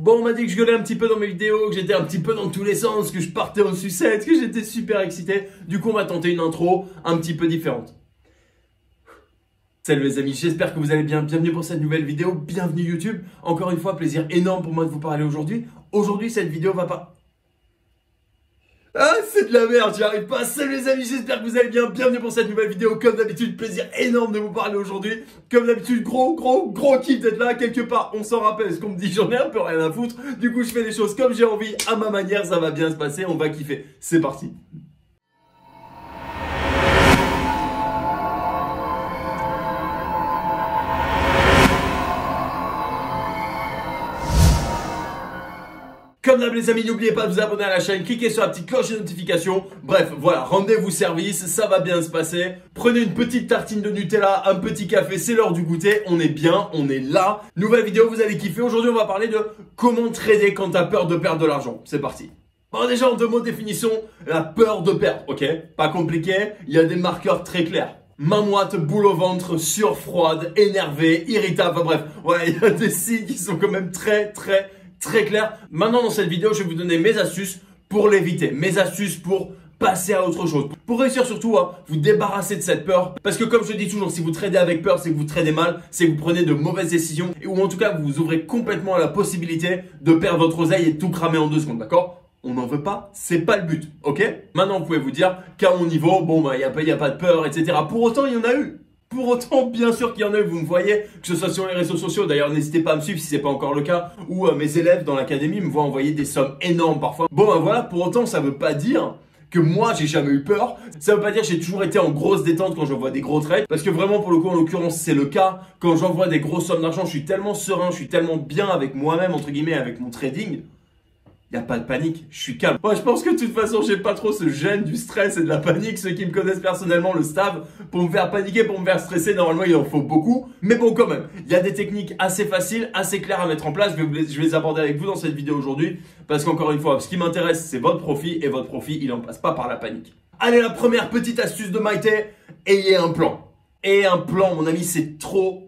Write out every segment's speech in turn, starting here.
Bon, on m'a dit que je gueulais un petit peu dans mes vidéos, que j'étais un petit peu dans tous les sens, que je partais aux sucettes, que j'étais super excité. Du coup, on va tenter une intro un petit peu différente. Salut les amis, j'espère que vous allez bien. Bienvenue pour cette nouvelle vidéo, bienvenue YouTube. Encore une fois, plaisir énorme pour moi de vous parler aujourd'hui. Aujourd'hui, cette vidéo va pas... Ah, c'est de la merde, j'y arrive pas. Salut les amis, j'espère que vous allez bien. Bienvenue pour cette nouvelle vidéo. Comme d'habitude, plaisir énorme de vous parler aujourd'hui. Comme d'habitude, gros kiff d'être là. Quelque part, on s'en rappelle ce qu'on me dit, j'en ai un peu rien à foutre. Du coup, je fais les choses comme j'ai envie, à ma manière, ça va bien se passer, on va kiffer. C'est parti. Comme d'hab les amis, n'oubliez pas de vous abonner à la chaîne, cliquez sur la petite cloche de notification. Bref, voilà, rendez-vous service, ça va bien se passer. Prenez une petite tartine de Nutella, un petit café, c'est l'heure du goûter. On est bien, on est là. Nouvelle vidéo, vous allez kiffer. Aujourd'hui, on va parler de comment trader quand t'as peur de perdre de l'argent. C'est parti. Bon, déjà, en deux mots, définition, la peur de perdre, ok? Pas compliqué, il y a des marqueurs très clairs. Main moite, boule au ventre, sueur froide, énervé, irritable, enfin bref. Voilà, il y a des signes qui sont quand même très clair. Maintenant, dans cette vidéo, je vais vous donner mes astuces pour l'éviter, mes astuces pour passer à autre chose, pour réussir surtout à vous débarrasser de cette peur. Parce que comme je dis toujours, si vous tradez avec peur, c'est que vous tradez mal, c'est que vous prenez de mauvaises décisions ou en tout cas, vous vous ouvrez complètement à la possibilité de perdre votre oseille et de tout cramer en 2 secondes, d'accord? On n'en veut pas, c'est pas le but, ok? Maintenant, vous pouvez vous dire qu'à mon niveau, bon, bah, y a pas de peur, etc. Pour autant, il y en a eu. Pour autant, bien sûr qu'il y en a, vous me voyez, que ce soit sur les réseaux sociaux, d'ailleurs n'hésitez pas à me suivre si c'est pas encore le cas, ou mes élèves dans l'académie me voient envoyer des sommes énormes parfois. Bon ben voilà, pour autant ça veut pas dire que moi j'ai jamais eu peur, ça veut pas dire que j'ai toujours été en grosse détente quand j'envoie des gros trades, parce que vraiment pour le coup en l'occurrence c'est le cas, quand j'envoie des grosses sommes d'argent, je suis tellement serein, je suis tellement bien avec moi-même entre guillemets, avec mon trading. Y a pas de panique, je suis calme. Moi, je pense que de toute façon, j'ai pas trop ce gène du stress et de la panique. Ceux qui me connaissent personnellement le savent. Pour me faire paniquer, pour me faire stresser, normalement, il en faut beaucoup. Mais bon, quand même, il y a des techniques assez faciles, assez claires à mettre en place. Je vais les aborder avec vous dans cette vidéo aujourd'hui. Parce qu'encore une fois, ce qui m'intéresse, c'est votre profit. Et votre profit, il en passe pas par la panique. Allez, la première petite astuce de Maïté, ayez un plan. Et un plan, mon ami, c'est trop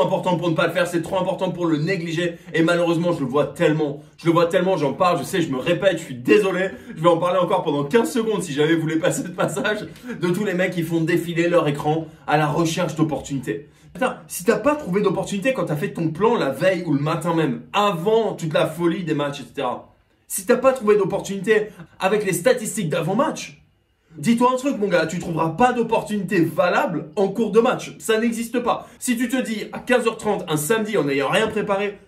important pour ne pas le faire, c'est trop important pour le négliger et malheureusement je le vois tellement, j'en parle, je sais, je me répète, je suis désolé, je vais en parler encore pendant 15 secondes si jamais vous voulez passer le passage de tous les mecs qui font défiler leur écran à la recherche d'opportunités. Putain, si t'as pas trouvé d'opportunité quand t'as fait ton plan la veille ou le matin même, avant toute la folie des matchs, etc. Si t'as pas trouvé d'opportunité avec les statistiques d'avant-match, dis-toi un truc mon gars, tu trouveras pas d'opportunité valable en cours de match. Ça n'existe pas. Si tu te dis à 15h30 un samedi en n'ayant rien préparé,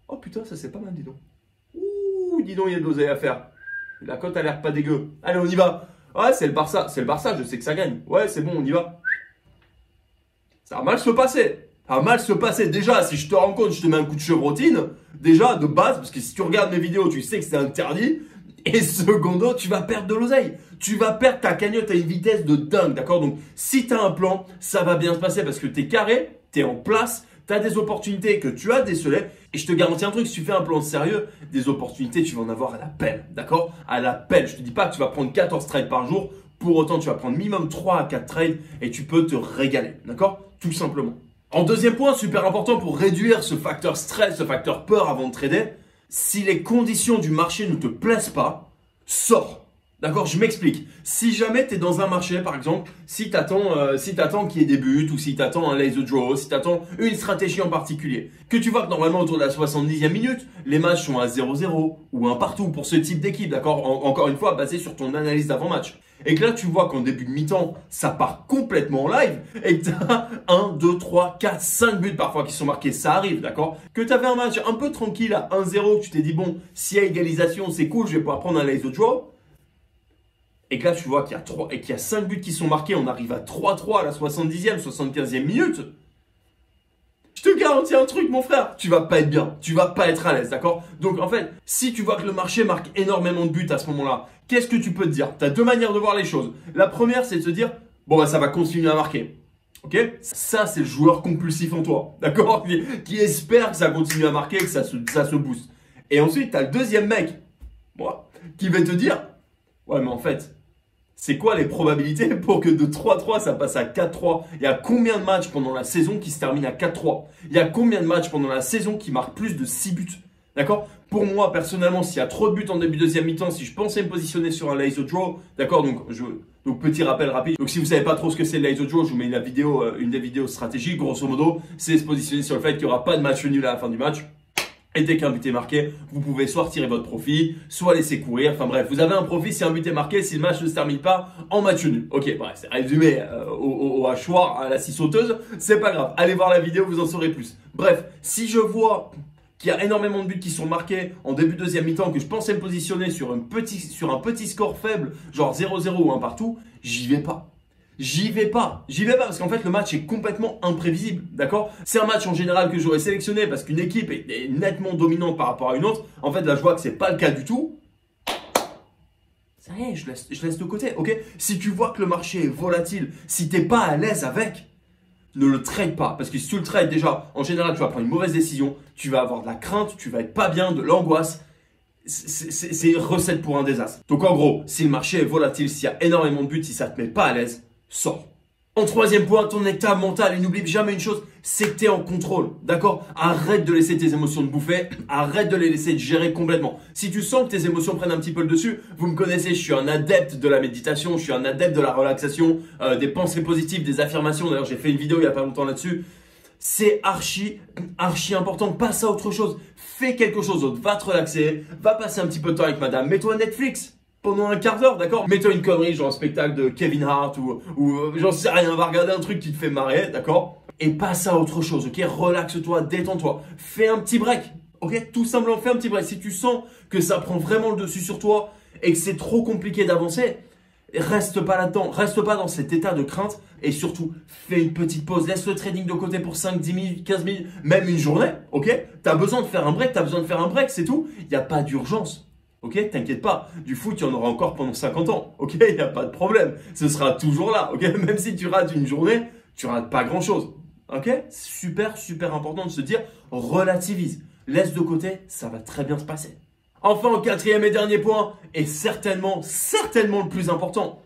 oh putain ça c'est pas mal dis donc. Ouh dis donc il y a de l'oseille à faire. La cote a l'air pas dégueu. Allez on y va. Ouais c'est le Barça, je sais que ça gagne. Ouais c'est bon on y va. Ça va mal se passer. Ça va mal se passer. Déjà si je te rends compte je te mets un coup de chevrotine. Déjà de base parce que si tu regardes mes vidéos tu sais que c'est interdit. Et secondo, tu vas perdre de l'oseille. Tu vas perdre ta cagnotte à une vitesse de dingue, d'accord? Donc, si tu as un plan, ça va bien se passer parce que tu es carré, tu es en place, tu as des opportunités que tu as décelées. Et je te garantis un truc, si tu fais un plan sérieux, des opportunités, tu vas en avoir à la pelle, d'accord? À la pelle. Je te dis pas que tu vas prendre 14 trades par jour. Pour autant, tu vas prendre minimum 3 à 4 trades et tu peux te régaler, d'accord? Tout simplement. En deuxième point, super important pour réduire ce facteur stress, ce facteur peur avant de trader, si les conditions du marché ne te plaisent pas, sors. D'accord, je m'explique. Si jamais tu es dans un marché, par exemple, si tu attends qu'il y ait des buts ou si tu attends un laser draw, si tu attends une stratégie en particulier, que tu vois que normalement autour de la 70e minute, les matchs sont à 0-0 ou un partout pour ce type d'équipe, d'accord? Encore une fois, basé sur ton analyse d'avant-match. Et que là, tu vois qu'en début de mi-temps, ça part complètement en live et que tu as 1, 2, 3, 4, 5 buts parfois qui sont marqués, ça arrive, d'accord? Que tu avais un match un peu tranquille à 1-0, que tu t'es dit, bon, s'il y a égalisation, c'est cool, je vais pouvoir prendre un laser draw. Et que là, tu vois qu'il y a 5 buts qui sont marqués, on arrive à 3-3 à la 70e, 75e minute. Je te garantis un truc, mon frère, tu vas pas être bien, tu vas pas être à l'aise, d'accord? Donc, en fait, si tu vois que le marché marque énormément de buts à ce moment-là, qu'est-ce que tu peux te dire? Tu as 2 manières de voir les choses. La première, c'est de se dire, bon, bah, ça va continuer à marquer. Ok? Ça, c'est le joueur compulsif en toi, d'accord? Qui espère que ça continue à marquer, que ça se booste. Et ensuite, tu as le deuxième mec, moi, qui va te dire, ouais, mais en fait, c'est quoi les probabilités pour que de 3-3 ça passe à 4-3? Il y a combien de matchs pendant la saison qui se terminent à 4-3? Il y a combien de matchs pendant la saison qui marquent plus de 6 buts? D'accord? Pour moi, personnellement, s'il y a trop de buts en début de deuxième mi-temps, si je pensais me positionner sur un laser draw, d'accord? Donc, petit rappel rapide. Donc, si vous savez pas trop ce que c'est le laser draw, je vous mets une des vidéos stratégiques. Grosso modo, c'est se positionner sur le fait qu'il n'y aura pas de match nul à la fin du match. Et dès qu'un but est marqué, vous pouvez soit retirer votre profit, soit laisser courir. Enfin bref, vous avez un profit si un but est marqué, si le match ne se termine pas en match nul. Ok, bref, c'est résumé au hachoir, à la scie sauteuse. C'est pas grave. Allez voir la vidéo, vous en saurez plus. Bref, si je vois qu'il y a énormément de buts qui sont marqués en début de deuxième mi-temps, que je pensais me positionner sur un petit score faible, genre 0-0 ou 1 partout, j'y vais pas. J'y vais pas parce qu'en fait le match est complètement imprévisible, d'accord? C'est un match en général que j'aurais sélectionné parce qu'une équipe est nettement dominante par rapport à une autre. En fait là je vois que c'est pas le cas du tout. Ça y est, je laisse de côté, ok? Si tu vois que le marché est volatile, si t'es pas à l'aise avec, ne le trade pas. Parce que si tu le trades déjà, en général tu vas prendre une mauvaise décision, tu vas avoir de la crainte, tu vas être pas bien, de l'angoisse. C'est une recette pour un désastre. Donc en gros, si le marché est volatile, s'il y a énormément de buts, si ça te met pas à l'aise, sors. En troisième point, ton état mental. Et n'oublie jamais une chose, c'est que tu es en contrôle. D'accord? Arrête de laisser tes émotions te bouffer. Arrête de les laisser te gérer complètement. Si tu sens que tes émotions prennent un petit peu le dessus, vous me connaissez, je suis un adepte de la méditation, je suis un adepte de la relaxation, des pensées positives, des affirmations. D'ailleurs, j'ai fait une vidéo il n'y a pas longtemps là-dessus. C'est archi important. Passe à autre chose. Fais quelque chose d'autre. Va te relaxer. Va passer un petit peu de temps avec madame. Mets-toi Netflix pendant un quart d'heure, d'accord? Mets-toi une connerie, genre un spectacle de Kevin Hart ou j'en sais rien. Va regarder un truc qui te fait marrer, d'accord? Et passe à autre chose, ok? Relaxe-toi, détends-toi. Fais un petit break, ok? Tout simplement, fais un petit break. Si tu sens que ça prend vraiment le dessus sur toi et que c'est trop compliqué d'avancer, reste pas là-dedans, reste pas dans cet état de crainte et surtout fais une petite pause, laisse le trading de côté pour 5, 10 minutes, 15 minutes, même une journée, ok? T'as besoin de faire un break, c'est tout, il n'y a pas d'urgence. Ok, t'inquiète pas, du foot, il y en aura encore pendant 50 ans, ok? Il n'y a pas de problème, ce sera toujours là, ok? Même si tu rates une journée, tu rates pas grand-chose, ok? Super important de se dire, relativise, laisse de côté, ça va très bien se passer. Enfin, au quatrième et dernier point, et certainement le plus important,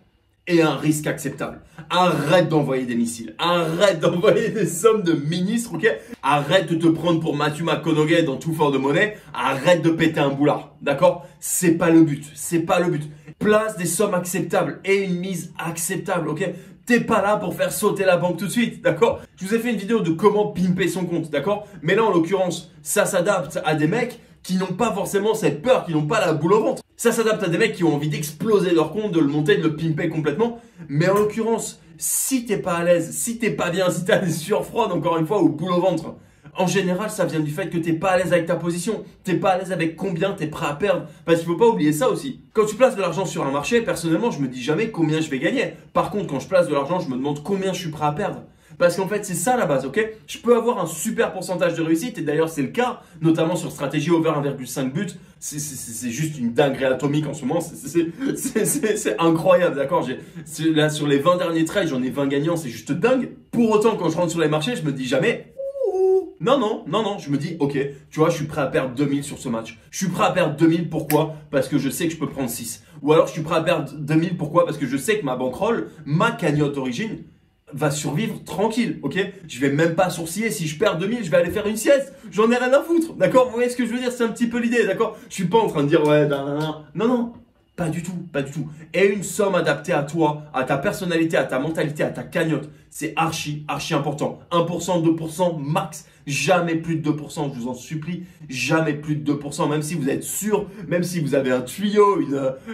et un risque acceptable. Arrête d'envoyer des missiles. Arrête d'envoyer des sommes de ministres, ok? Arrête de te prendre pour Matthew McConaughey dans Tout fort de monnaie. Arrête de péter un boulard, d'accord? C'est pas le but. C'est pas le but. Place des sommes acceptables et une mise acceptable, ok? T'es pas là pour faire sauter la banque tout de suite, d'accord? Je vous ai fait une vidéo de comment pimper son compte, d'accord? Mais là, en l'occurrence, ça s'adapte à des mecs qui n'ont pas forcément cette peur, qui n'ont pas la boule au ventre. Ça s'adapte à des mecs qui ont envie d'exploser leur compte, de le monter, de le pimper complètement. Mais en l'occurrence, si t'es pas à l'aise, si t'es pas bien, si t'as des sueurs froides, encore une fois, ou boule au ventre, en général, ça vient du fait que t'es pas à l'aise avec ta position. T'es pas à l'aise avec combien t'es prêt à perdre. Parce qu'il faut pas oublier ça aussi. Quand tu places de l'argent sur un marché, personnellement, je me dis jamais combien je vais gagner. Par contre, quand je place de l'argent, je me demande combien je suis prêt à perdre. Parce qu'en fait, c'est ça la base, ok? Je peux avoir un super pourcentage de réussite, et d'ailleurs, c'est le cas, notamment sur stratégie over 1,5 buts. C'est juste une dinguerie atomique en ce moment. C'est incroyable, d'accord? Là, sur les 20 derniers trades, j'en ai 20 gagnants, c'est juste dingue. Pour autant, quand je rentre sur les marchés, je me dis jamais, non, je me dis, ok, tu vois, je suis prêt à perdre 2000 sur ce match. Je suis prêt à perdre 2000, pourquoi? Parce que je sais que je peux prendre 6. Ou alors, je suis prêt à perdre 2000, pourquoi? Parce que je sais que ma bankroll, ma cagnotte origine, va survivre tranquille, ok? Je vais même pas sourciller. Si je perds 2000, je vais aller faire une sieste. J'en ai rien à foutre, d'accord? Vous voyez ce que je veux dire? C'est un petit peu l'idée, d'accord? Je suis pas en train de dire, ouais, non. Pas du tout. Et une somme adaptée à toi, à ta personnalité, à ta mentalité, à ta cagnotte, c'est archi important. 1%, 2% max. Jamais plus de 2%, je vous en supplie. Jamais plus de 2%, même si vous êtes sûr, même si vous avez un tuyau,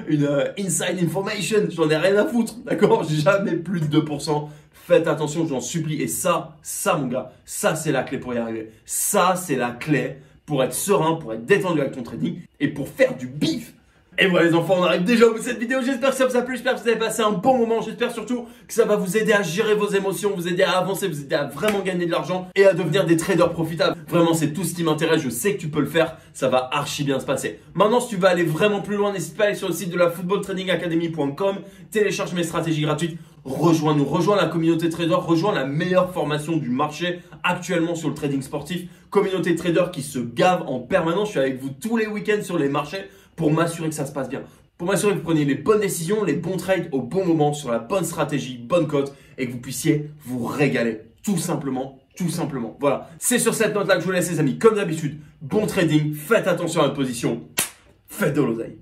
une inside information, j'en ai rien à foutre, d'accord? Jamais plus de 2%. Faites attention, je vous en supplie. Et ça, mon gars, ça, c'est la clé pour y arriver. Ça, c'est la clé pour être serein, pour être détendu avec ton trading et pour faire du bif. Et voilà les enfants, on arrive déjà au bout de cette vidéo. J'espère que ça vous a plu, j'espère que vous avez passé un bon moment. J'espère surtout que ça va vous aider à gérer vos émotions, vous aider à avancer, vous aider à vraiment gagner de l'argent et à devenir des traders profitables. Vraiment, c'est tout ce qui m'intéresse. Je sais que tu peux le faire. Ça va archi bien se passer. Maintenant, si tu veux aller vraiment plus loin, n'hésite pas à aller sur le site de la footballtradingacademy.com, télécharge mes stratégies gratuites. Rejoins-nous, rejoins la communauté trader, rejoins la meilleure formation du marché actuellement sur le trading sportif. Communauté trader qui se gave en permanence. Je suis avec vous tous les week-ends sur les marchés pour m'assurer que ça se passe bien. Pour m'assurer que vous preniez les bonnes décisions, les bons trades au bon moment, sur la bonne stratégie, bonne cote et que vous puissiez vous régaler tout simplement Tout simplement. Voilà. C'est sur cette note-là que je vous laisse les amis. Comme d'habitude, bon trading. Faites attention à votre position. Faites de l'oseille.